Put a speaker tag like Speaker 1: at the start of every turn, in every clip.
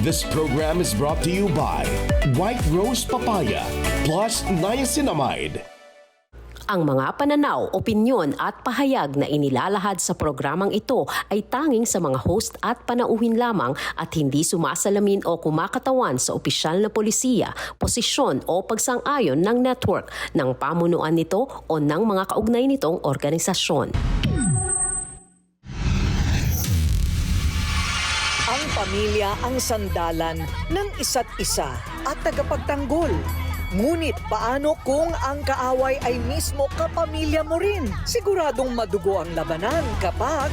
Speaker 1: This program is brought to you by White Rose Papaya plus Niacinamide.
Speaker 2: Ang mga pananaw, opinyon at pahayag na inilalahad sa programang ito ay tanging sa mga host at panauhin lamang at hindi sumasalamin o kumakatawan sa opisyal na polisiya, posisyon o pagsang-ayon ng network, ng pamunuan nito o ng mga kaugnay nitong organisasyon.
Speaker 3: Ang pamilya ang sandalan ng isa't isa at tagapagtanggol. Ngunit paano kung ang kaaway ay mismo kapamilya mo rin? Siguradong madugo ang labanan kapag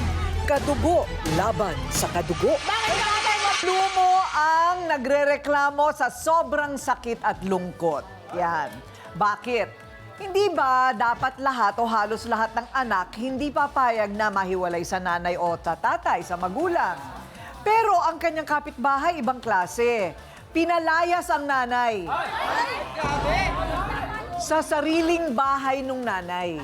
Speaker 3: kadugo laban sa kadugo. Lumo ang nagrereklamo sa sobrang sakit at lungkot. Yan. Bakit? Hindi ba dapat lahat o halos lahat ng anak hindi papayag na mahiwalay sa nanay o sa tatay, sa magulang? Pero ang kanyang kapitbahay ibang klase. Pinalayas ang nanay. Sa sariling bahay nung nanay.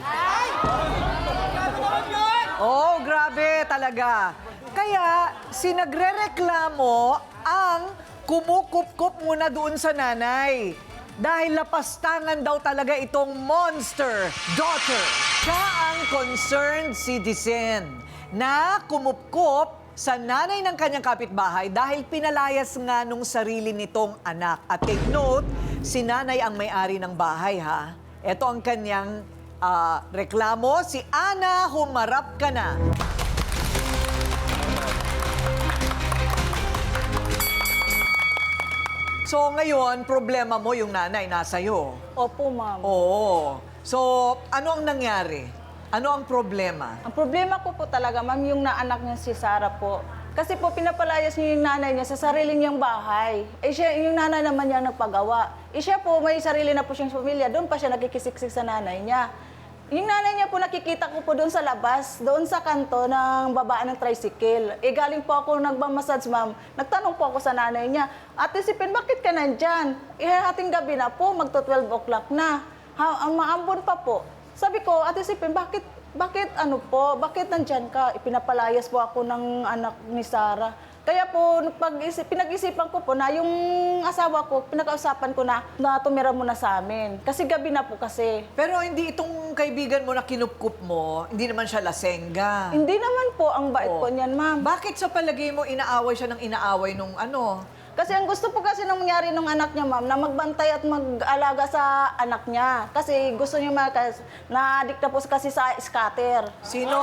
Speaker 3: Oh, grabe talaga. Kaya sinagrereklamo ang kumukup-kup muna doon sa nanay. Dahil lapastangan daw talaga itong monster daughter. Siya ang concerned citizen na kumup-kup sa nanay ng kanyang kapitbahay dahil pinalayas nga nung sarili nitong anak. At take note, si nanay ang may-ari ng bahay, ha? Ito ang kanyang reklamo. Si Ana, humarap ka na. So ngayon, problema mo yung nanay nasa'yo.
Speaker 4: Opo, ma'am.
Speaker 3: Oo. So, ano ang nangyari? Ano ang problema?
Speaker 4: Ang problema ko po talaga, ma'am, yung naanak niya si Sarah po. Kasi po, pinapalayas niya yung nanay niya sa sarili niyang bahay. Eh, siya, yung nanay naman niya nagpagawa. Eh, siya po, may sarili na po siyang pamilya. Doon pa siya nakikisiksik sa nanay niya. Yung nanay niya po, nakikita ko po doon sa labas, doon sa kanto ng babaan ng tricycle. Eh, galing po ako nagmamassage, ma'am. Nagtanong po ako sa nanay niya, Ate Sipin, bakit ka nandyan? Eh, ating gabi na po, magto 12 o'clock na. Ang maambon pa po. Sabi ko, Ate Sipin, bakit nandyan ka? Ipinapalayas po ako ng anak ni Sarah. Kaya po, pinag-isipan ko po na yung asawa ko, pinag-ausapan ko na tumira muna sa amin. Kasi gabi na po kasi.
Speaker 3: Pero hindi itong kaibigan mo na kinupkup mo, hindi naman siya lasengga.
Speaker 4: Hindi naman po ang bait po niyan, ma'am.
Speaker 3: Bakit sa palagay mo inaaway siya ng inaaway nung ano?
Speaker 4: Kasi ang gusto po kasi nang mangyari ng anak niya, ma'am, na magbantay at mag-alaga sa anak niya. Kasi gusto niya na-addict na po kasi sa scatter.
Speaker 3: Sino?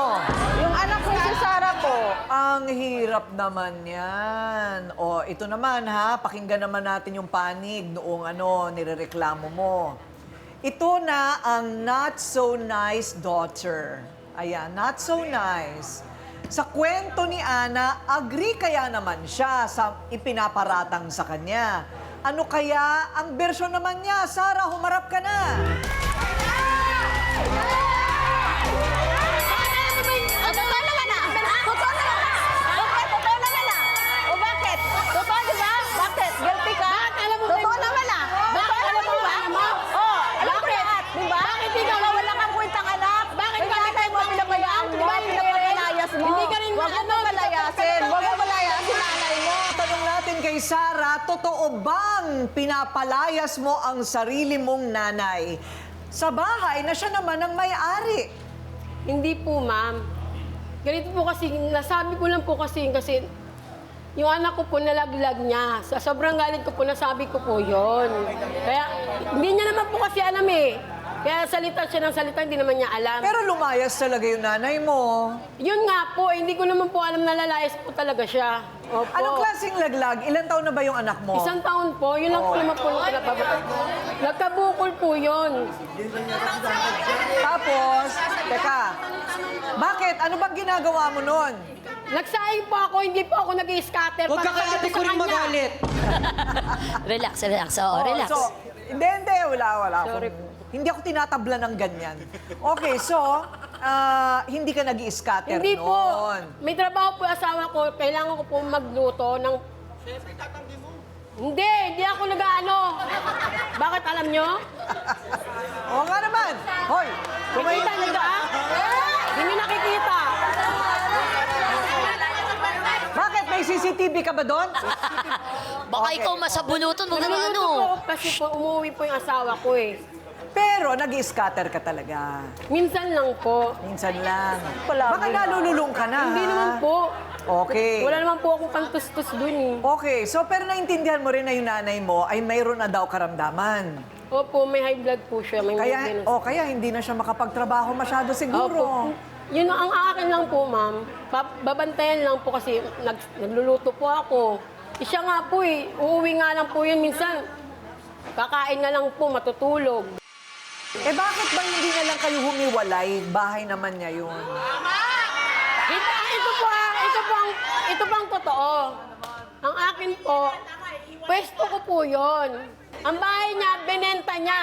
Speaker 4: Yung anak ko si Sarah po.
Speaker 3: Ang hirap naman yan. O, ito naman ha, pakinggan naman natin yung panig noong nirereklamo mo. Ito na ang not so nice daughter. Ayan, not so nice. Sa kwento ni Ana, agree kaya naman siya sa ipinaparatang sa kanya. Ano kaya ang bersyon naman niya? Sarah, humarap ka na! Kay Sarah, totoo bang pinapalayas mo ang sarili mong nanay sa bahay na siya naman ang may-ari?
Speaker 5: Hindi po, ma'am. Ganito po kasi, nasabi ko lang po kasi yung anak ko po nalaglag niya. Sa sobrang galit ko po, nasabi ko po yun. Kaya, hindi niya naman po kasi alam eh. Kaya salita siya ng salita, hindi naman niya alam.
Speaker 3: Pero lumayas talaga yung nanay mo.
Speaker 5: Yun nga po, hindi ko naman po alam na lalayas po talaga siya. Opo.
Speaker 3: Anong klaseng laglag? Ilan taon na ba yung anak mo?
Speaker 5: 1 taon po, yun lang po naman po yung pinapababa. Nagkabukol po yun.
Speaker 3: Tapos, teka, bakit? Ano bang ginagawa mo nun?
Speaker 5: Nagsaing po ako, hindi po ako nag-i-scatter.
Speaker 6: Huwag ka kagad ko rin magalit.
Speaker 2: Relax. Oo, relax.
Speaker 3: So, hindi, wala.
Speaker 5: Sorry.
Speaker 3: Hindi ako tinatabla ng ganyan. Okay, so, hindi ka nag-i-scatter
Speaker 5: Hindi po.
Speaker 3: noon.
Speaker 5: May trabaho po yung asawa ko. Kailangan ko po magluto ng... Hindi ako nag-ano. Bakit alam nyo?
Speaker 3: Oo nga naman. Hoy,
Speaker 5: Nakita nyo ba? Hindi nyo nakikita.
Speaker 3: bakit? May CCTV ka ba doon?
Speaker 6: Baka
Speaker 3: Okay.
Speaker 6: ikaw masabunutan mo na
Speaker 5: Naluluto po
Speaker 6: ano.
Speaker 5: ako kasi po umuwi po yung asawa ko eh.
Speaker 3: Pero nag-scatter ka talaga.
Speaker 5: Minsan lang po.
Speaker 3: Minsan lang.
Speaker 4: Palagi
Speaker 3: Baka
Speaker 4: lang.
Speaker 3: nalululong ka na.
Speaker 5: Hindi
Speaker 3: ha?
Speaker 5: naman po.
Speaker 3: Okay.
Speaker 5: Wala naman po akong pantustos dun eh.
Speaker 3: Okay, so pero naintindihan mo rin na yung nanay mo ay mayroon na daw karamdaman.
Speaker 5: Opo, may high blood po siya. May
Speaker 3: Kaya,
Speaker 5: maintenance.
Speaker 3: kaya hindi na siya makapagtrabaho masyado siguro.
Speaker 5: Opo. Yun ang akin lang po, ma'am. Babantayan lang po kasi nagluluto po ako. Siya nga po eh. Uuwi nga lang po yun minsan. Kakain na lang po, matutulog.
Speaker 3: Eh bakit ba hindi na lang kayo humiwalay? Bahay naman niya yun.
Speaker 5: Ito po ang totoo. Ang akin po, pwesto ko po yun. Ang bahay niya, binenta niya.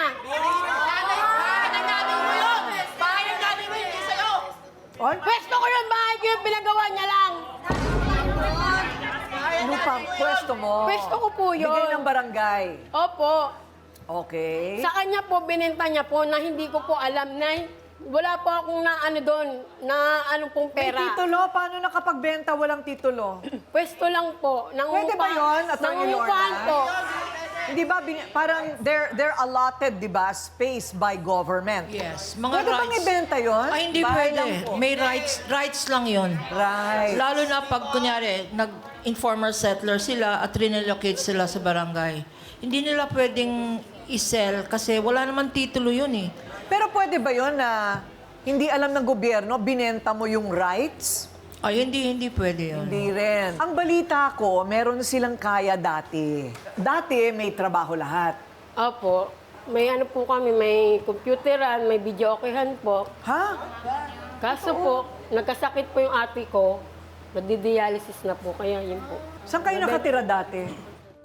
Speaker 3: Ay,
Speaker 5: Pwesto ko yung bahay ko yung pinagawa niya lang.
Speaker 3: lupang pwesto mo.
Speaker 5: Pwesto ko po yun.
Speaker 3: Bigay ng barangay.
Speaker 5: Opo.
Speaker 3: Okay.
Speaker 5: Sa kanya po, binenta niya po na hindi ko po alam na wala po akong na ano doon, na ano pong
Speaker 3: May
Speaker 5: pera.
Speaker 3: titulo? Paano nakapagbenta walang titulo?
Speaker 5: Pwesto lang po.
Speaker 3: Pwede ba yun, Atty.
Speaker 5: Nangungupahan
Speaker 3: Lorna?
Speaker 5: po.
Speaker 3: Hindi ba, parang they're allotted, di ba, space by government?
Speaker 7: Yes, mga
Speaker 3: Pwede bang
Speaker 7: rights.
Speaker 3: ibenta yun?
Speaker 7: Ay, hindi
Speaker 3: Bahay
Speaker 7: pwede.
Speaker 3: lang po.
Speaker 7: May rights lang yon.
Speaker 3: Right.
Speaker 7: Lalo na pag, kunyari, nag-informal settler sila at relocate sila sa barangay. Hindi nila pwedeng i-sell kasi wala naman titulo yun eh.
Speaker 3: Pero pwede ba yun na hindi alam ng gobyerno, binenta mo yung rights?
Speaker 7: Ay, hindi pwede yun.
Speaker 3: Hindi rin. Ang balita ko, meron silang kaya dati. Dati, may trabaho lahat.
Speaker 5: Opo. May ano po kami, may computeran, may video okayan po.
Speaker 3: Ha?
Speaker 5: Kaso po, nagkasakit po yung ate ko. Nagdi-dialysis na po, kaya yun po.
Speaker 3: Saan kayo nakatira dati?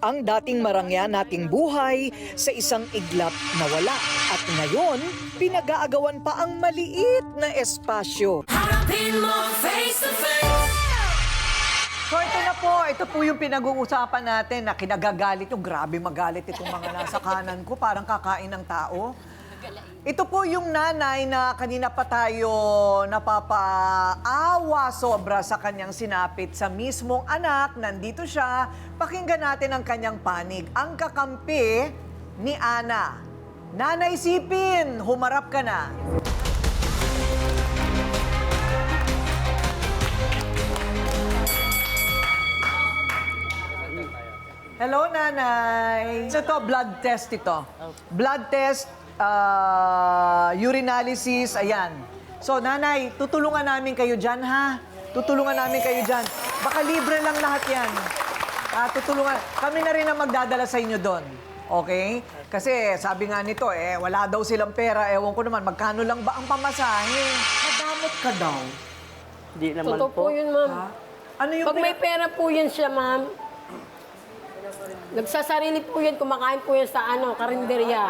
Speaker 3: Ang dating marangya nating buhay sa isang iglap na wala. At ngayon, pinag-aagawan pa ang maliit na espasyo.
Speaker 8: Harapin mo face to face.
Speaker 3: So ito po yung pinag-uusapan natin na kinagagalit yung grabe magalit itong mga nasa kanan ko, parang kakain ng tao. Ito po yung nanay na kanina pa tayo napapaawa sobra sa kanyang sinapit sa mismong anak. Nandito siya. Pakinggan natin ang kanyang panig. Ang kakampi ni Ana. Nanay Sipin, humarap ka na. Hello, Nanay. So, ito, blood test ito. Blood test, urinalysis, ayan. So, Nanay, tutulungan namin kayo dyan, ha? Tutulungan namin kayo dyan. Baka libre lang lahat yan. Tutulungan. Kami na rin ang magdadala sa inyo doon. Okay? Kasi sabi nga nito, wala daw silang pera. Ewan ko naman, magkano lang ba ang pamasahe? Madamot ka daw.
Speaker 4: Di naman
Speaker 5: Totoo po yun, ma'am.
Speaker 3: Ano yung
Speaker 5: Pag may pera po yun siya, ma'am, nagsasarili po yan, kumakain po yan sa karinderya.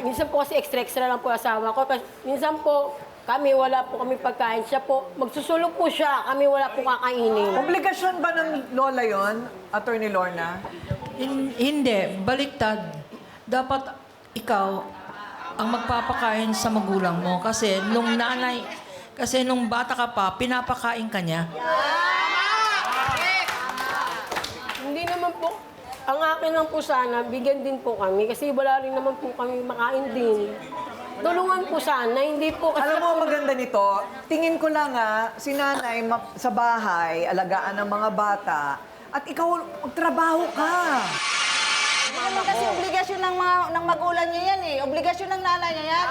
Speaker 5: Minsan po kasi extra lang po asawa ko. Kasi minsan po, kami wala po kami pagkain. Siya po, magsusulong po siya, kami wala po kakainin.
Speaker 3: Obligasyon ba ng lola yon, Attorney Lorna?
Speaker 7: Hindi, baliktad. Dapat ikaw ang magpapakain sa magulang mo kasi nung bata ka pa, pinapakain ka niya.
Speaker 5: Hindi naman po, ang akin lang po sana, bigyan din po kami kasi wala rin naman po kami makain din. Tulungan po sana, hindi po kasi...
Speaker 3: Alam mo, ang maganda nito, tingin ko lang si nanay sa bahay, alagaan ng mga bata, at ikaw, magtrabaho ka.
Speaker 4: Hindi naman kasi obligasyon ng magulang niya yan eh. Obligasyon ng nanay niya yan.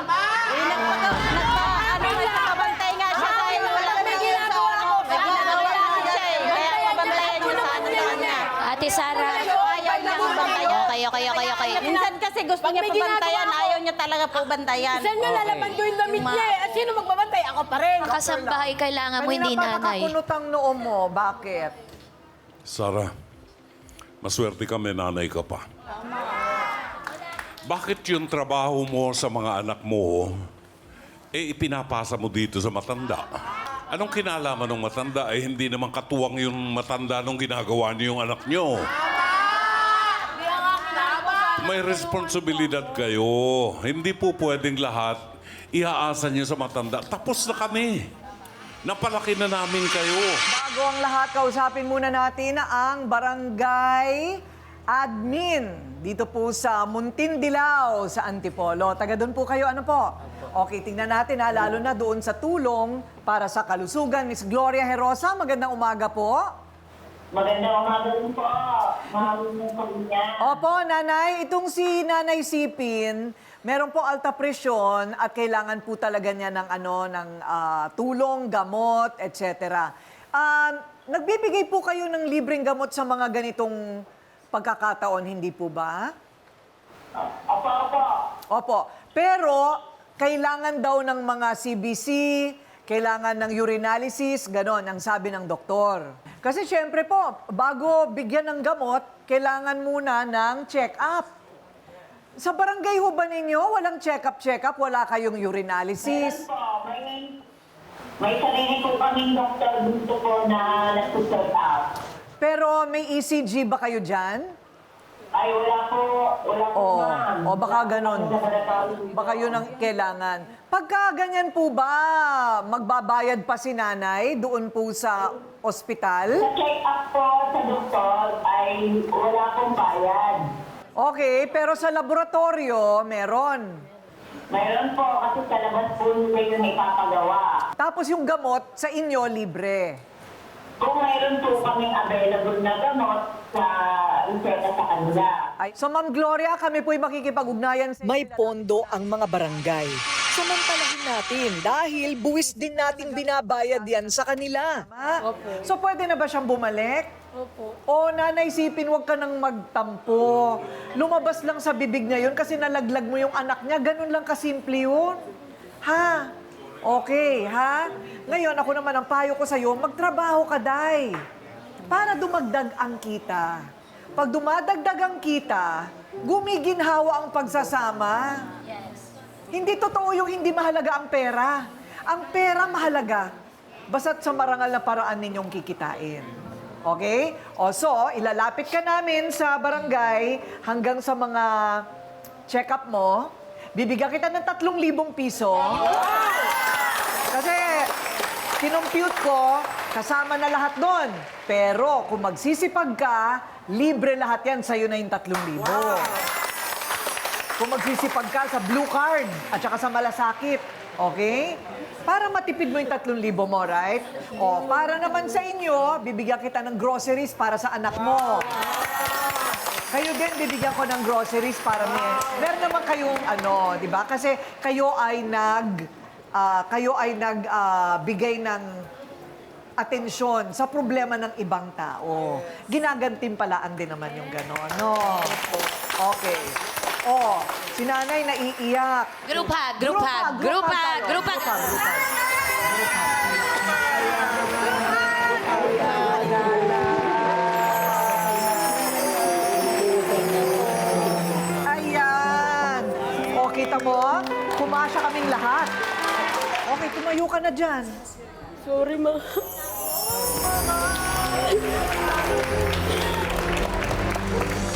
Speaker 4: Nagpapabantay nga siya dahil wala
Speaker 5: May ginagawa ako.
Speaker 4: Nagpapabantay siya eh. Kaya pabantayan niyo sa ano niya.
Speaker 6: Ate Sara.
Speaker 4: Ayaw niya po bantayan.
Speaker 6: Okay.
Speaker 4: Minsan kasi gusto niya
Speaker 5: may
Speaker 4: pabantayan,
Speaker 5: ginagawa
Speaker 4: ayaw niya talaga po bantayan.
Speaker 5: Saan nga lalaban ko yung damit niya eh? At sino magbabantay? Ako pa rin.
Speaker 6: Kasambahay kailangan mo, hindi
Speaker 3: Kanina pa
Speaker 6: nanay.
Speaker 3: nakakunot ang noo mo. Bakit?
Speaker 9: Sara, maswerte kami nanay ka pa. Bakit yung trabaho mo sa mga anak mo, ipinapasa mo dito sa matanda? Anong kinalaman ng matanda? Hindi naman katuwang yung matanda nung ginagawa niyo yung anak niyo. May responsibilidad kayo. Hindi po pwedeng lahat iaasa niyo sa matanda. Tapos na kami. Napalaki na namin kayo.
Speaker 3: Bago ang lahat, kausapin muna natin ang barangay admin dito po sa Muntindilaw sa Antipolo. Taga doon po kayo, ano po? Okay, tingnan natin ha, lalo na doon sa tulong para sa kalusugan. Miss Gloria Herosa, magandang umaga po.
Speaker 10: Magandang umaga rin po, ma'am Pagnya.
Speaker 3: Opo, nanay, itong si Nanay Sipin, meron po alta presyon at kailangan po talaga niya ng tulong, gamot, etc. Nagbibigay po kayo ng libreng gamot sa mga ganitong pagkakataon, hindi po ba?
Speaker 10: Opo.
Speaker 3: Opo. Pero kailangan daw ng mga CBC, kailangan ng urinalysis, ganon ang sabi ng doktor. Kasi syempre po, bago bigyan ng gamot, kailangan muna ng check-up. Sa barangay ho ba ninyo, walang check-up, wala kayong urinalysis?
Speaker 10: Meron po, may sarili po kaming doktor dito po na nag-check up.
Speaker 3: Pero may ECG ba kayo dyan?
Speaker 10: Ay, wala po, ma'am.
Speaker 3: O baka ganon. Baka yun ang kailangan. Pagka ganyan po ba, magbabayad pa si nanay doon po sa ospital?
Speaker 10: Sa check-up po sa doktor ay wala pong bayad.
Speaker 3: Okay, pero sa laboratorio, meron.
Speaker 10: Mayroon po kasi sa labas po nila yung ipapagawa.
Speaker 3: Tapos yung gamot sa inyo, libre.
Speaker 10: Kung mayroon po kaming available na gamot sa reseta sa kanila.
Speaker 3: So, Ma'am Gloria, kami po'y makikipag-ugnayan sa
Speaker 11: May pondo ang mga barangay. Samantalahin natin dahil buwis din nating binabayad yan sa kanila.
Speaker 3: So, pwede na ba siyang bumalik?
Speaker 5: Opo.
Speaker 3: O, Nanay Sipin, huwag ka nang magtampo. Lumabas lang sa bibig niya yun kasi nalaglag mo yung anak niya. Ganun lang kasimple yun. Ha? Okay, ha? Ngayon, ako naman ang payo ko sa'yo, magtrabaho ka, Day. Para dumagdag ang kita. Pag dumadagdag ang kita, gumiginhawa ang pagsasama. Hindi totoo yung hindi mahalaga ang pera. Ang pera mahalaga. Basta't sa marangal na paraan ninyong kikitain. Okay? O so, ilalapit ka namin sa barangay hanggang sa mga check-up mo. Bibigyan kita ng 3,000 piso. Kasi, kinompute ko, kasama na lahat doon. Pero, kung magsisipag ka, libre lahat yan, sa'yo na yung 3,000. Kung magsisipag ka sa blue card at saka sa malasakit. Okay? Para matipid mo yung 3,000 mo, right? O, para naman sa inyo, bibigyan kita ng groceries para sa anak mo. Kayo din, bibigyan ko ng groceries para meron naman kayong di ba? Kasi kayo ay nagbigay ng atensyon sa problema ng ibang tao. Ginagantimpalaan din naman yung gano'n, no? Okay. Oh, si nanay naiiyak.
Speaker 6: Group hug.
Speaker 3: Ayan. O, kita mo? Kumasya kaming lahat. Okay, tumayo ka na dyan.
Speaker 5: Sorry, ma.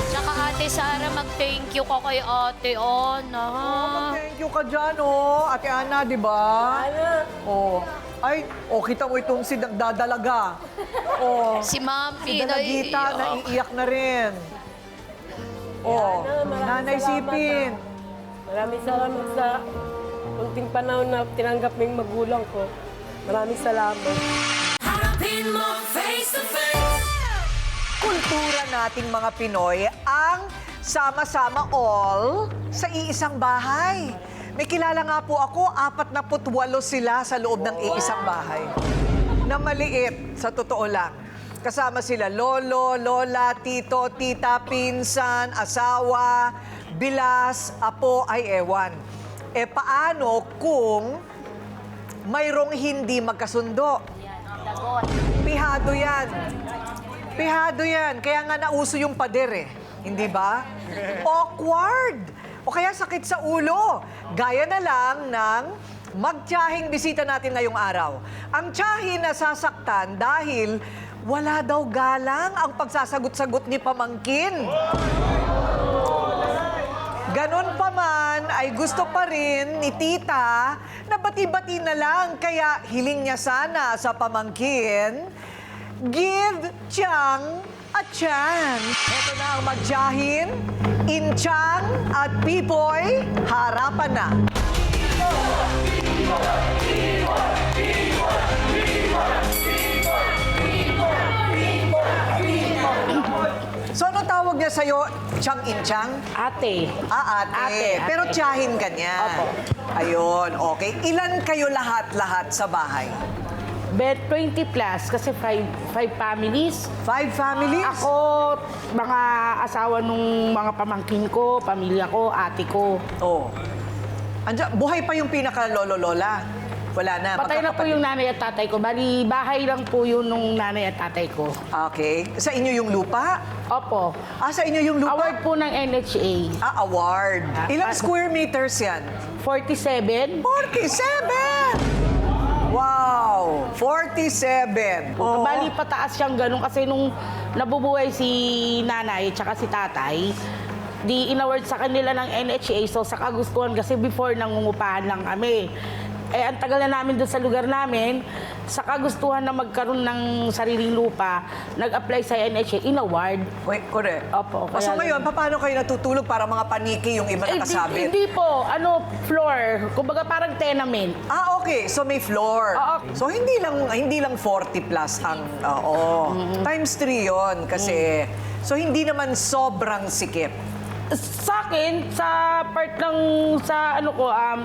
Speaker 6: Tsaka Ate Sara, mag-thank you ka kay Ate Ana.
Speaker 3: Thank you ka dyan, Ate Ana, di ba?
Speaker 5: Ana.
Speaker 3: Ay, kita mo itong si Nagdadalaga.
Speaker 6: Si Ma'am
Speaker 3: Si
Speaker 6: Pinoy.
Speaker 3: Dalagita, naiiyak na rin. Nanay Sipin.
Speaker 5: Maraming salamat sa unting panahon na tinanggap ng magulang ko. Maraming salamat.
Speaker 8: Harapin mo face to face.
Speaker 3: Kultura nating mga Pinoy ang sama-sama all sa iisang bahay. May kilala nga po ako, 48 sila sa loob ng iisang bahay. Na maliit, sa totoo lang. Kasama sila lolo, lola, tito, tita, pinsan, asawa, bilas, apo, ay ewan. Paano kung mayroong hindi magkasundo? Pihado yan. Pihado yan. Kaya nga nauso yung pader Hindi ba? Awkward. O kaya sakit sa ulo. Gaya na lang ng magtiyahing bisita natin ngayong araw. Ang tiyahin na sasaktan dahil wala daw galang ang pagsasagot-sagot ni pamangkin. Ganon pa man ay gusto pa rin ni tita na bati-bati na lang. Kaya hiling niya sana sa pamangkin, give Chang at Chan. Ito na ang magjahin, Inchang at Pipoy, harapan na. So, ano tawag niya sa'yo? Chang Inchang?
Speaker 12: Ate.
Speaker 3: Ate.
Speaker 12: Ate.
Speaker 3: Pero tiyahin ka niya.
Speaker 12: Opo.
Speaker 3: Ayun, okay. Ilan kayo lahat-lahat sa bahay?
Speaker 12: Bet 20 plus kasi five families.
Speaker 3: 5 families?
Speaker 12: Ako, mga asawa nung mga pamangkin ko, pamilya ko, ate ko.
Speaker 3: Oh. Buhay pa yung pinaka-lolo-lola? Wala na?
Speaker 12: Patay na po yung nanay at tatay ko. Bali, bahay lang po yun nung nanay at tatay ko.
Speaker 3: Okay. Sa inyo yung lupa?
Speaker 12: Opo.
Speaker 3: Sa inyo yung lupa?
Speaker 12: Award po ng NHA.
Speaker 3: Award. Ilang square meters yan?
Speaker 12: 47.
Speaker 3: 47! Wow! 47!
Speaker 12: Bali, pataas siyang ganun kasi nung nabubuhay si nanay at si tatay, di inaward sa kanila ng NHA. So, sa kagustuhan kasi before nangungupahan lang kami. Ang tagal na namin doon sa lugar namin, sa kagustuhan na magkaroon ng sariling lupa, nag-apply sa NHA, in-award.
Speaker 3: Wait, correct.
Speaker 12: Opo.
Speaker 3: So ngayon, paano kayo natutulog para mga paniki yung iba nakasabit?
Speaker 12: Hindi po. Floor. Kumbaga parang tenement.
Speaker 3: Okay. So may floor.
Speaker 12: Oo.
Speaker 3: So hindi lang 40 plus ang, times 3 yon kasi, so hindi naman sobrang sikip.
Speaker 12: Sa akin, sa part ng,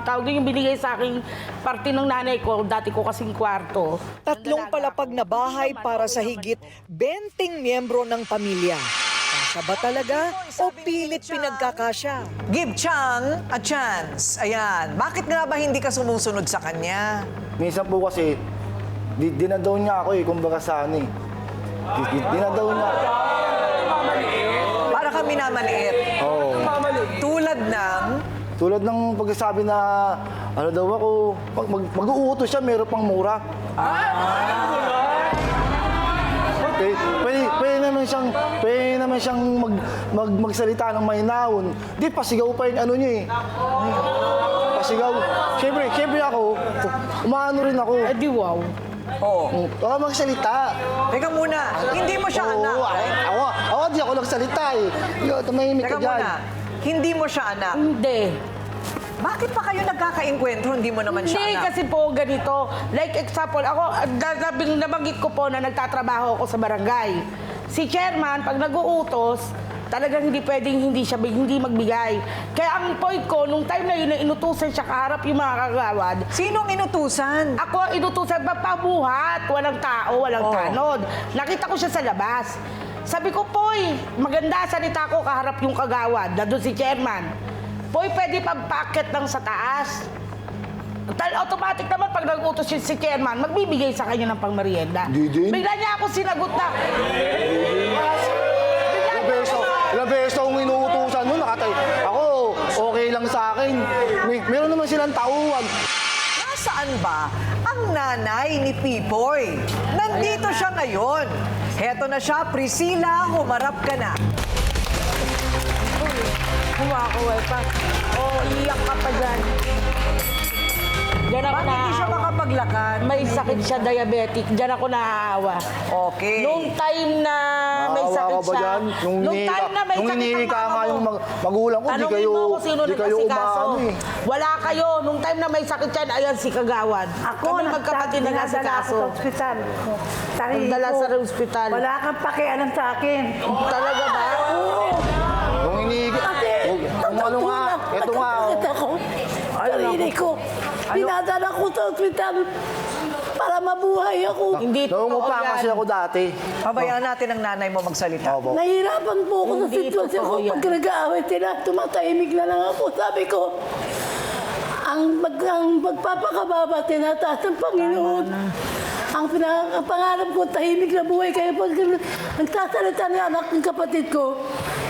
Speaker 12: tawag din yung binigay sa akin, parte ng nanay ko, dati ko kasing kwarto.
Speaker 3: 3 palapag na bahay para sa higit 20 miyembro ng pamilya. Kasya ba talaga o pilit pinagkakasya? Give Chang a chance. Ayan. Bakit nga ba hindi ka sumusunod sa kanya?
Speaker 13: Minsan po kasi, dinadaw niya ako kumbaga sa ano eh. Dinadaw niya.
Speaker 3: Para kami namaliit.
Speaker 13: Oo. Tulad ng pagsasabi na, ano daw ako, mag-uutos siya, meron pang mura. Pwede naman siyang magsalita ng mahinahon. Di, pasigaw pa yung ano niya eh. Pasigaw. Siyempre ako, umaano rin ako.
Speaker 12: Di wow.
Speaker 13: Baka magsalita.
Speaker 3: Teka muna, hindi mo siya anak.
Speaker 13: Ako, di ako nagsalita eh. Tumahimik ka
Speaker 3: Teka
Speaker 13: dyan.
Speaker 3: muna, hindi mo siya anak.
Speaker 12: Hindi.
Speaker 3: Bakit pa kayo nagkakaengkwentro, hindi mo naman siya
Speaker 12: Hindi,
Speaker 3: anak?
Speaker 12: kasi po ganito. Like example, ako, nabanggit ko po na nagtatrabaho ako sa barangay. Si chairman, pag nag-uutos, talagang hindi pwedeng hindi magbigay. Kaya ang point ko, nung time na yun, na inutusan siya kaharap yung mga kagawad.
Speaker 3: Sinong inutusan?
Speaker 12: Ako, inutusan, papabuhat. Walang tao, walang tanod. Nakita ko siya sa labas. Sabi ko, Poy, maganda salita ko kaharap yung kagawad. Nandun si chairman. Poy, pwede pagpakit ng sa taas. Automatic naman, pag nag-utos si chairman, magbibigay sa kanya ng pangmerienda. Bigla niya ako sinagot na.
Speaker 13: Ilang beses akong inuutusan nun, ako, okay lang sa akin. Meron naman silang tauhan.
Speaker 3: Nasaan ba ang nanay ni Pipoy? Nandito siya ngayon. Heto na siya, Priscilla, humarap ka na.
Speaker 12: Kumakaway pa. Iyak ka pa dyan. Diyan ako
Speaker 3: Bakit hindi siya makapaglakad?
Speaker 12: May sakit siya, diabetic. Diyan ako naaawa.
Speaker 3: Okay.
Speaker 12: Nung time na may sakit siya. Nung time na may sakit ang mama
Speaker 13: yung
Speaker 12: mo.
Speaker 13: magulang ko, di kayo
Speaker 12: nag-asikaso.
Speaker 13: umaano eh.
Speaker 12: Wala kayo. Nung time na may sakit yan, ayan si Kagawad. Kami magkapatid na nag-asikaso.
Speaker 14: Sa ospital.
Speaker 12: Nagdala sa ospital.
Speaker 14: Wala kang pakialam sa akin.
Speaker 12: Talaga ba?
Speaker 13: Kung iniigit, ano nga, eto nga.
Speaker 14: Sarili ko. Pinadala ko sa ospital para mabuhay ako.
Speaker 12: Hindi
Speaker 13: Naungupa kasi ako dati.
Speaker 3: Pabayaan natin ang nanay mo magsalita.
Speaker 14: Nahirapan po ako sa sitwasyon ko. Pag nag-aaway sila, tumatahimik na lang ako. Sabi ko, ang pagpapakababa, tinataas ng Panginoon. Ang pangarap ko, tahimik na buhay. Kaya pag nagsasalita ng anak ng kapatid ko,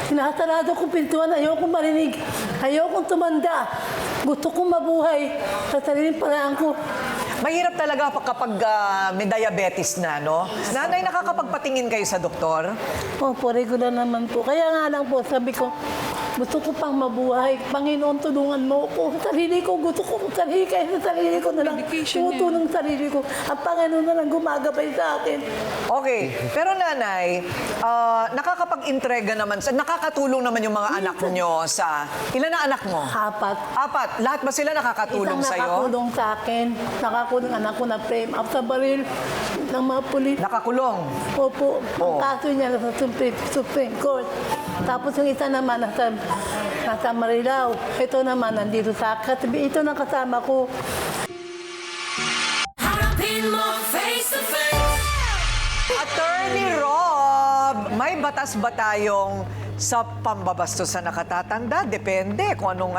Speaker 14: sinasarado ko pintuan, ayokong marinig, ayokong tumanda. Gusto kong mabuhay sa sariling paraan ko.
Speaker 3: Mahirap talaga kapag may diabetes na, no? Nanay, nakakapagpatingin kayo sa doktor?
Speaker 14: Opo, regular naman po. Kaya nga lang po, sabi ko, gusto ko pang mabuhay. Panginoon, tulungan mo ko. Sarili ko, gusto ko sarili kayo sa sarili ko na lang. Tumutulong sarili ko. At Panginoon na lang gumagabay sa akin.
Speaker 3: Okay. Pero nanay, nakakapag-intrega naman, nakakatulong naman yung mga anak nyo sa... Ilan na anak mo? 4. Lahat ba sila nakakatulong
Speaker 14: Isang
Speaker 3: sa'yo?
Speaker 14: nakakulong sa akin. Nakakulong anak ko na frame up sa baril ng mga pulis.
Speaker 3: Nakakulong?
Speaker 14: Opo. Ang kaso niya nasa Supreme Court. Tapos yung isa naman nasa Marilao. Ito naman nandito sa katabi. Ito na kasama ko.
Speaker 8: Harapin mo face to face.
Speaker 3: Attorney Rob, may batas ba tayong sa pambabastos sa nakatatanda? Depende kung anong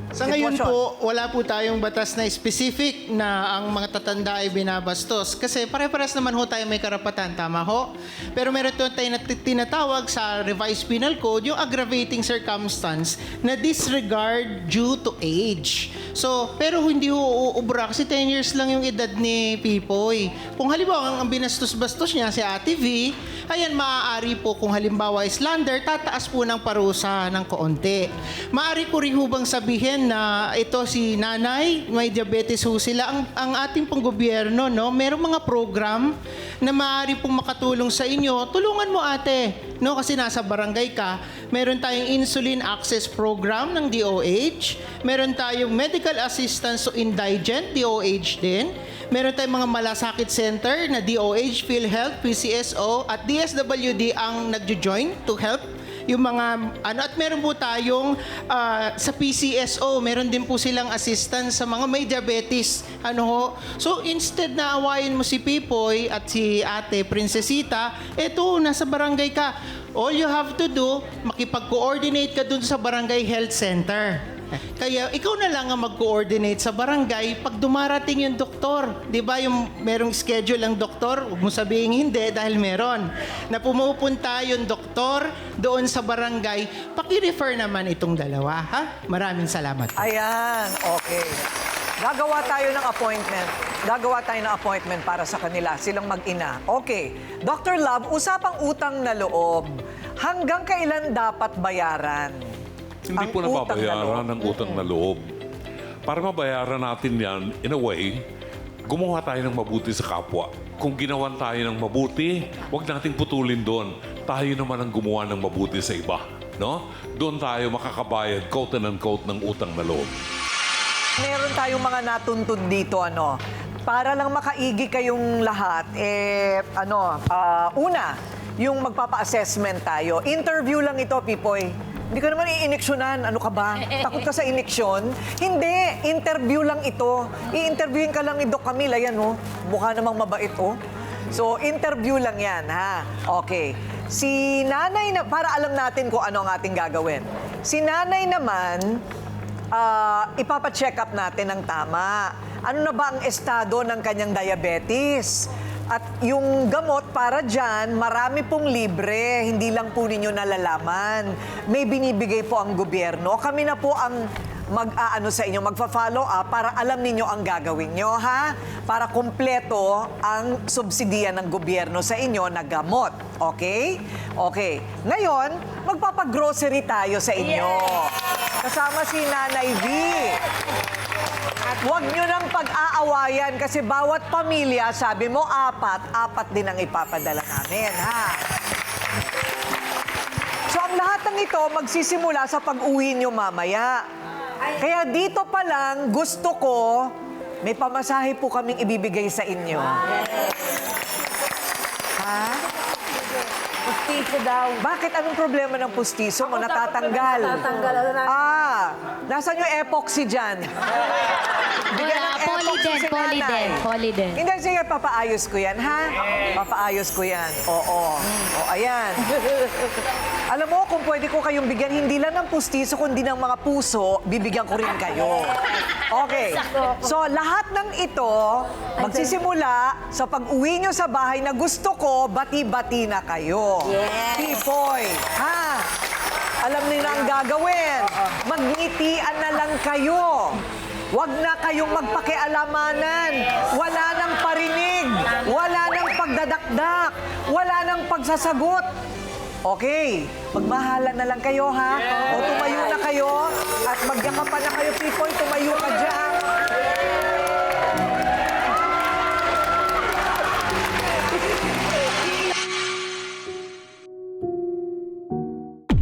Speaker 15: Sa ngayon
Speaker 3: sitwasyon.
Speaker 15: po, wala po tayong batas na specific na ang mga tatanda ay binabastos. Kasi pare-pares naman ho tayo may karapatan, tama ho? Pero meron tayo tinatawag sa Revised Penal Code yung aggravating circumstance na disregard due to age. So, pero hindi ho uubra kasi 10 years lang yung edad ni Pipoy. Kung halimbawa ang binastos-bastos niya si Ate V, ayan, maaari po kung halimbawa slander, tataas po ng parusa ng kaunti. Maaari ko rin hubang sabihin na ito si nanay, may diabetes ho sila. Ang ating pong gobyerno, no, merong mga program na maaari pong makatulong sa inyo. Tulungan mo ate, no, kasi nasa barangay ka. Meron tayong insulin access program ng DOH. Meron tayong medical assistance to indigent, DOH din. Meron tayong mga malasakit center na DOH, PhilHealth, PCSO at DSWD ang nagjo-join to help yung mga at meron po tayong sa PCSO, meron din po silang assistance sa mga may diabetes. So instead na awayin mo si Pipoy at si Ate Princesita, eto nasa barangay ka. All you have to do, makipag-coordinate ka dun sa barangay health center. Kaya ikaw na lang ang mag-coordinate sa barangay pag dumarating yung doktor. Di ba yung merong schedule ang doktor? Huwag mo sabihin hindi dahil meron. Na pumupunta yung doktor doon sa barangay, paki-refer naman itong dalawa. Ha? Maraming salamat.
Speaker 3: Ayan, okay. Gagawa tayo ng appointment para sa kanila, silang mag-ina. Okay. Dr. Love, usapang utang na loob. Hanggang kailan dapat bayaran?
Speaker 9: Hindi po nababayaran ng utang na loob. Para mabayaran natin yan, in a way, gumawa tayo ng mabuti sa kapwa. Kung ginawan tayo ng mabuti, huwag nating putulin doon. Tayo naman ang gumawa ng mabuti sa iba. No? Doon tayo makakabayad, quote and unquote, ng utang na loob.
Speaker 3: Meron tayong mga natuntun dito, para lang makaigi kayong lahat, una, yung magpapa-assessment tayo. Interview lang ito, Pipoy. Hindi ka naman i-ineksyonan. Ano ka ba? Takot ka sa ineksyon? Hindi. Interview lang ito. I-interviewin ka lang ni Doc Camila. Yan, mukha namang mabait, So, interview lang yan, ha? Okay. Si nanay, para alam natin kung ano ang ating gagawin. Si nanay naman, ipapacheck up natin ng tama. Ano na ba ang estado ng kanyang diabetes? At yung gamot para dyan, marami pong libre. Hindi lang po ninyo nalalaman. May binibigay po ang gobyerno. Kami na po ang sa inyo, magfa-follow up para alam ninyo ang gagawin nyo, ha? Para kumpleto ang subsidiya ng gobyerno sa inyo na gamot. Okay? Okay. Ngayon, magpapag-grocery tayo sa inyo. Kasama si Nanay V. At huwag nyo nang pag-aawayan kasi bawat pamilya, sabi mo apat din ang ipapadala namin, ha? So, ang lahat ng ito magsisimula sa pag-uwi nyo mamaya. Kaya dito pa lang, gusto ko, may pamasahe po kaming ibibigay sa inyo. Ha?
Speaker 12: Pustiso daw.
Speaker 3: Bakit? Anong problema ng pustiso mo? Natatanggal. Nasaan yung epoxy dyan? Bigyan ng epoxy si nanay.
Speaker 6: Poly din.
Speaker 3: Hindi, sige, papaayos ko yan, ha? Papaayos ko yan. Oo. O, ayan. Alam mo, kung pwede ko kayong bigyan, hindi lang ng pustiso, kundi ng mga puso, bibigyan ko rin kayo. Okay. So, lahat ng ito, magsisimula sa pag-uwi nyo sa bahay na gusto ko, bati-bati na kayo. Pipoy, ha? Alam niyo na ang gagawin. Magngitian na lang kayo. Huwag na kayong magpakialamanan. Wala nang parinig. Wala nang pagdadakdak. Wala nang pagsasagot. Okay, magmahala na lang kayo, ha? O tumayo na kayo at magyakapan na kayo, Pipoy. Tumayo ka dyan.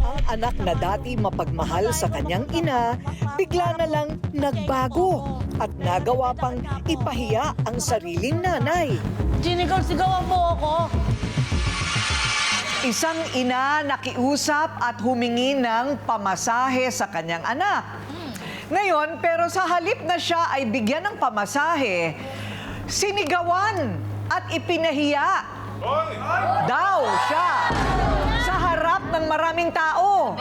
Speaker 3: Ang anak na dati mapagmahal sa kanyang ina, bigla na lang nagbago at nagawa pang ipahiya ang sariling nanay.
Speaker 12: Sinigaw-sigawan po ako.
Speaker 3: Isang ina nakiusap at humingi ng pamasahe sa kanyang anak. Ngayon, pero sa halip na siya ay bigyan ng pamasahe, sinigawan at ipinahiya daw siya sa harap ng maraming tao.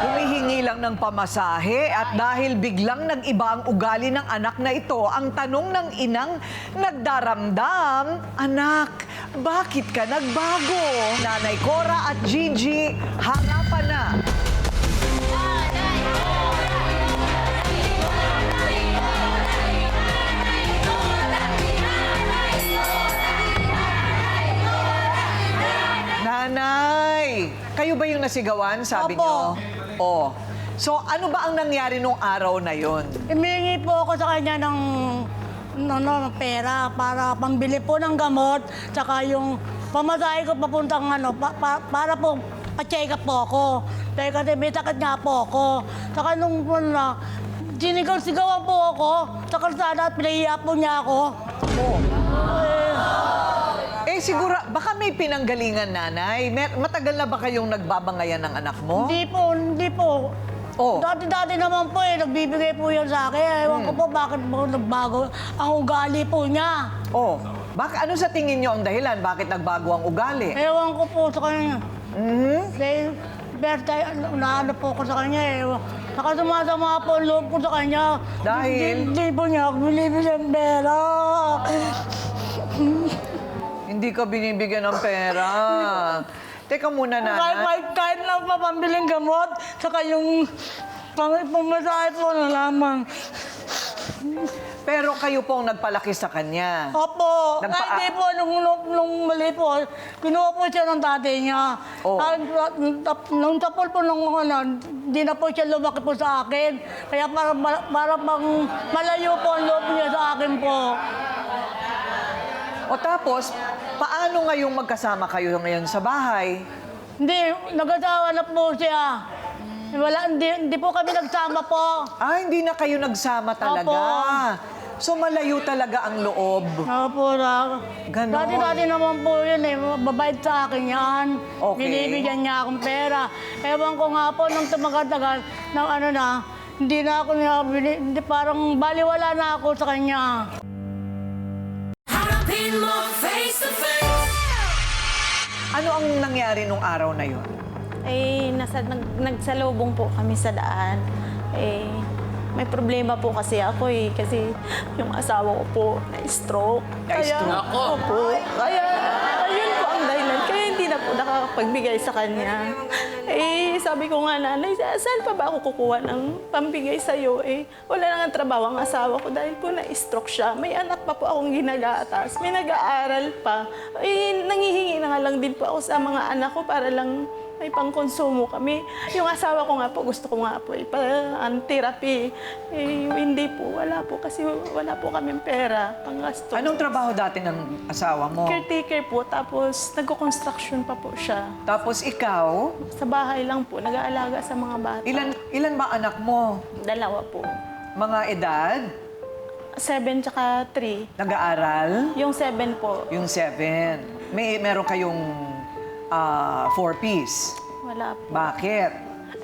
Speaker 3: Humihingi lang ng pamasahe at dahil biglang nag-iba ang ugali ng anak na ito, ang tanong ng inang nagdaramdam, "Anak, bakit ka nagbago?" Nanay Cora at Gigi, harapan na. Nanay, kayo ba yung nasigawan, sabi niyo? Oh. So, ano ba ang nangyari nung araw na yon?
Speaker 14: Humingi po ako sa kanya ng pera para pambili po ng gamot, tsaka yung pamasahe ko papuntang para po pa-check up po ako. Dahil kasi may sakit nga po ako. Tsaka nung sinigaw-sigawan po ako sa kalsada at pinahiya po niya ako.
Speaker 3: Siguro, baka may pinanggalingan, nanay. Matagal na ba kayong nagbabangayan ng anak mo?
Speaker 14: Hindi po.
Speaker 3: Oh.
Speaker 14: Dati naman po nagbibigay po yan sa akin. Ewan ko po bakit po nagbago ang ugali po niya.
Speaker 3: Oh, ano sa tingin niyo ang dahilan? Bakit nagbago ang ugali?
Speaker 14: Ewan ko po sa kanya. Dahil, naano po ko sa kanya Saka sumasama po ang loob ko sa kanya.
Speaker 3: Dahil?
Speaker 14: Hindi po niya ako binibigyan pera.
Speaker 3: Hindi ka binibigyan ng pera. Teka muna, nanay.
Speaker 14: Kahit lang pa pambiling gamot, saka yung pamasahe po na lamang.
Speaker 3: Pero kayo po ang nagpalaki sa kanya.
Speaker 14: Opo. Hindi po, nung mali po, kinuha po siya ng tatay niya.
Speaker 3: Oh.
Speaker 14: Nung tapol po hindi na po siya lumaki po sa akin. Kaya para bang malayo po ang loob niya sa akin po.
Speaker 3: O tapos, paano ngayong magkasama kayo ngayon sa bahay?
Speaker 14: Hindi, nag-asawa na po siya. Hindi po kami nagsama po.
Speaker 3: Hindi na kayo nagsama talaga.
Speaker 14: Opo.
Speaker 3: So malayo talaga ang loob.
Speaker 14: Opo,
Speaker 3: Ganon.
Speaker 14: Dati naman po yun mababait sa akin yan.
Speaker 3: Okay.
Speaker 14: Binibigyan niya akong pera. Ewan ko nga po, nung tumagal-tagal, hindi na ako hindi parang baliwala na ako sa kanya.
Speaker 8: Harapin mo face to face.
Speaker 3: Ano ang nangyari nung araw na yun?
Speaker 16: Nagsalubong po kami sa daan. May problema po kasi ako kasi yung asawa ko po na-stroke.
Speaker 3: Na-stroke?
Speaker 16: Kaya ayun po ang dahilan. Kaya hindi na po nakakapagbigay sa kanya. Sabi ko nga, nanay, saan pa ba ako kukuha ng pambigay sa'yo? Wala na nga trabaho ang asawa ko dahil po na-stroke siya. May anak pa po akong ginagatas. May nag-aaral pa. Nangihingi na nga lang din po ako sa mga anak ko para lang may pangkonsumo kami. Yung asawa ko nga po, gusto ko nga po therapy. Hindi po, wala po kasi wala po kaming pera, panggastos.
Speaker 3: Anong trabaho dati ng asawa mo?
Speaker 16: Caretaker po, tapos nagko-construction pa po siya.
Speaker 3: Tapos ikaw?
Speaker 16: Sa bahay lang po, nag-aalaga sa mga bata.
Speaker 3: Ilan ba anak mo?
Speaker 16: 2 po.
Speaker 3: Mga edad?
Speaker 16: 7 tsaka 3.
Speaker 3: Nag-aaral?
Speaker 16: Yung 7 po.
Speaker 3: Yung 7. Meron kayong 4-piece?
Speaker 16: Wala po.
Speaker 3: Bakit?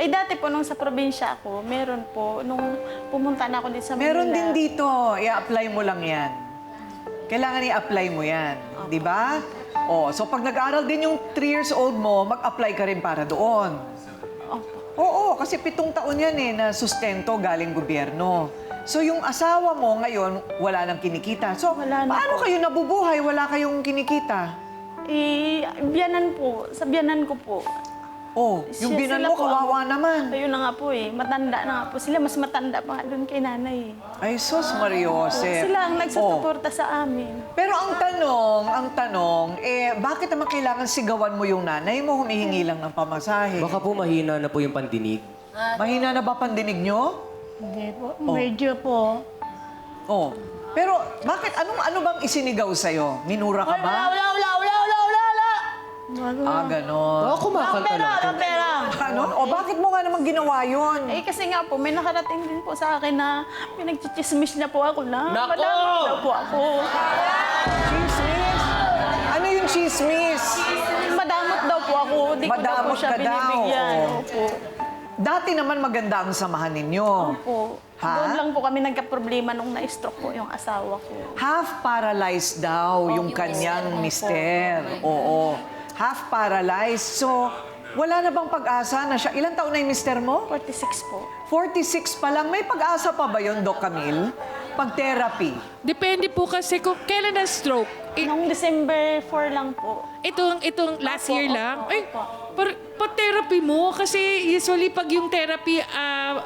Speaker 16: Dati po, nung sa probinsya ako, meron po. Nung pumunta na ako din sa Manila.
Speaker 3: Meron din dito. I-apply mo lang yan. Kailangan i-apply mo yan. Di ba? So pag nag-aaral din yung 3 years old mo, mag-apply ka rin para doon. Oo, kasi 7 taon yan na sustento galing gobyerno. So yung asawa mo ngayon, wala nang kinikita. So paano kayo nabubuhay? Wala kayong kinikita?
Speaker 16: Biyanan po. Sa biyanan ko po.
Speaker 3: Oh, yung binan mo, kawawa naman.
Speaker 16: Ayun na nga po eh. Matanda na nga po. Sila mas matanda pa nga doon kay nanay.
Speaker 3: Ay, sus, Mariosep.
Speaker 16: Sila ang nagsusuporta sa amin.
Speaker 3: Pero ang tanong, bakit naman kailangan sigawan mo yung nanay mo? Humihingi lang ng pamasahe.
Speaker 17: Baka po mahina na po yung pandinig.
Speaker 3: Mahina na ba pandinig nyo?
Speaker 14: Hindi po, medyo po.
Speaker 3: Oh. Pero bakit, ano bang isinigaw sa'yo? Minura ka ba?
Speaker 12: Wala.
Speaker 3: Ganon.
Speaker 17: Kumakanta lang po.
Speaker 3: Ganon? O bakit mo nga naman ginawa yun?
Speaker 16: Eh kasi nga po, may nakarating din po sa akin na pinagchichismis niya po ako na
Speaker 17: Nako!
Speaker 16: madamot daw po ako.
Speaker 3: Chismis? Ano yung chismis?
Speaker 16: Madamot daw po ako. Di ko daw po
Speaker 3: Madamot
Speaker 16: siya
Speaker 3: ka daw.
Speaker 16: binibigyan.
Speaker 3: Oh.
Speaker 16: Opo.
Speaker 3: Dati naman maganda ang samahan ninyo.
Speaker 16: Opo.
Speaker 3: Ha?
Speaker 16: Doon lang po kami nagka-problema nung na-stroke po yung asawa ko.
Speaker 3: Half paralyzed daw yung kanyang mister. Oo. Half paralyzed. So, wala na bang pag-asa na siya? Ilang taon na yung mister mo?
Speaker 16: 46 po.
Speaker 3: 46 pa lang. May pag-asa pa ba yun, Doc Camille? Pag-therapy?
Speaker 18: Depende po kasi kung kailan na stroke.
Speaker 16: Noong December 4 lang po.
Speaker 18: Itong last year lang. Ay, pa-therapy mo. Kasi usually pag yung therapy,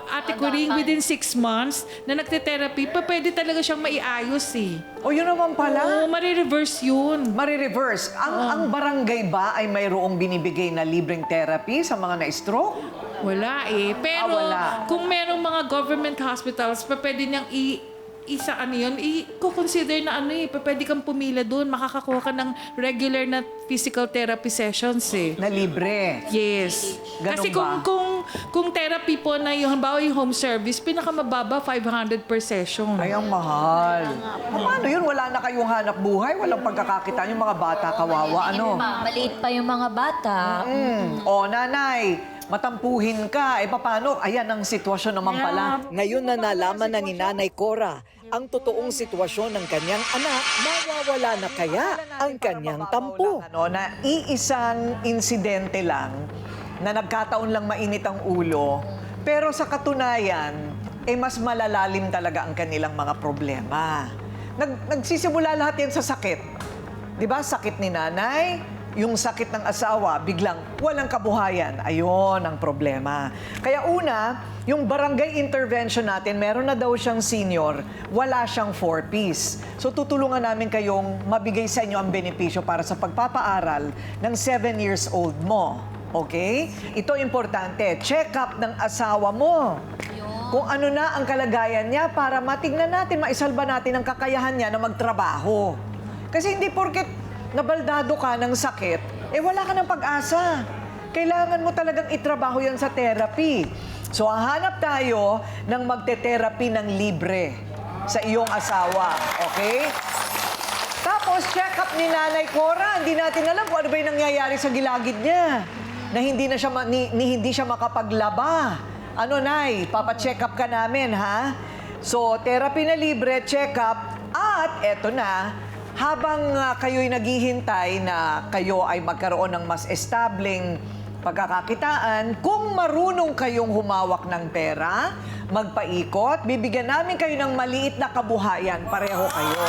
Speaker 18: Ate Coring, within 6 months na nagte-therapy, pwede talaga siyang maiayos eh.
Speaker 3: O yun naman pala?
Speaker 18: Oo, marireverse yun.
Speaker 3: Marireverse. Ang barangay ba ay mayroong binibigay na libreng therapy sa mga na-stroke?
Speaker 18: Wala eh. Pero
Speaker 3: wala.
Speaker 18: kung merong mga government hospitals, pwede niyang i-consider na pwede kang pumila doon, makakakuha ka ng regular na physical therapy sessions eh.
Speaker 3: Na libre?
Speaker 18: Yes.
Speaker 3: Ganun
Speaker 18: Kasi
Speaker 3: ba?
Speaker 18: kung therapy po na yung, halimbawa yung home service, pinakamababa 500 per session.
Speaker 3: Ay, ang mahal. Paano yun? Wala na kayong hanap buhay? Walang pagkakakita yung mga bata, kawawa, ano?
Speaker 6: Maliit pa yung mga bata.
Speaker 3: O, nanay, matampuhin ka. Paano? Ayan ang sitwasyon naman pala. Ngayon na nalaman na ni Nanay Cora ang totoong sitwasyon ng kanyang anak, mawawala na kaya ang kanyang tampo. Na iisang insidente lang na nagkataon lang mainit ang ulo, pero sa katunayan, mas malalalim talaga ang kanilang mga problema. Nagsisimula lahat yan sa sakit. Di ba? Sakit ni nanay, yung sakit ng asawa, biglang walang kabuhayan. Ayon ang problema. Kaya una, yung barangay intervention natin, meron na daw siyang senior, wala siyang 4-piece. So tutulungan namin kayong mabigay sa inyo ang benepisyo para sa pagpapaaral ng 7 years old mo. Okay? Ito importante, check-up ng asawa mo. Kung ano na ang kalagayan niya para matignan natin, maisalba natin ang kakayahan niya na magtrabaho. Kasi hindi porket nabaldado ka ng sakit, wala ka ng pag-asa. Kailangan mo talagang itrabaho yan sa therapy. So, hahanap tayo ng magte-therapy ng libre sa iyong asawa. Okay? Tapos, check-up ni Nanay Cora. Hindi natin alam kung ano ba yung nangyayari sa gilagid niya. Na hindi na siya, hindi siya makapaglaba. Ano, Nay? Papacheck up ka namin, ha? So, therapy na libre, check-up. At eto na, habang kayo'y naghihintay na kayo ay magkaroon ng mas estableng pagkakakitaan, kung marunong kayong humawak ng pera, magpaikot, bibigyan namin kayo ng maliit na kabuhayan. Pareho kayo.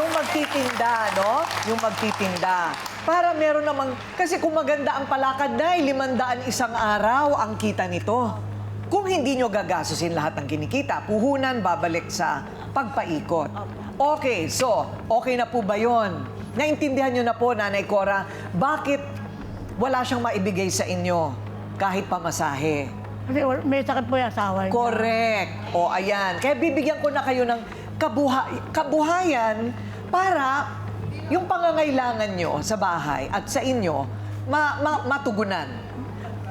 Speaker 3: Yung magtitinda, no? Yung magtitinda. Para meron namang... Kasi kung maganda ang palakad na, 500 isang araw ang kita nito. Kung hindi nyo gagastusin lahat ng kinikita, puhunan babalik sa pagpaikot. Okay, so, okay na po ba yun? Naintindihan nyo na po, Nanay Cora, bakit wala siyang maibigay sa inyo kahit pamasahe?
Speaker 14: Kasi may sakit po yung asawa niya.
Speaker 3: Correct. O, ayan. Kaya bibigyan ko na kayo ng kabuhayan para yung pangangailangan nyo sa bahay at sa inyo matugunan.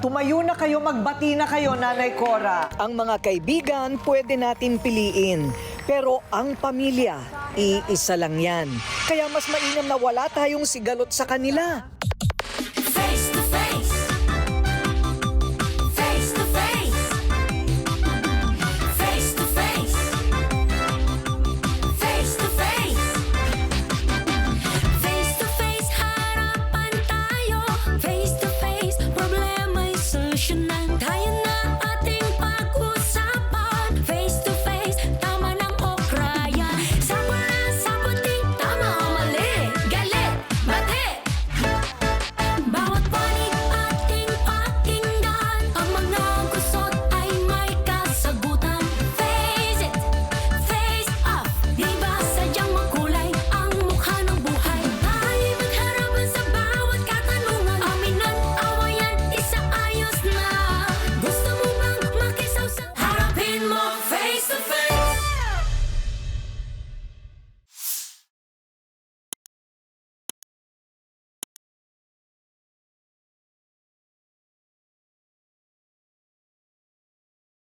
Speaker 3: Tumayo na kayo, magbati na kayo, Nanay Cora. Ang mga kaibigan, pwede natin piliin. Pero ang pamilya, iisa lang yan. Kaya mas mainam na wala tayong sigalot sa kanila.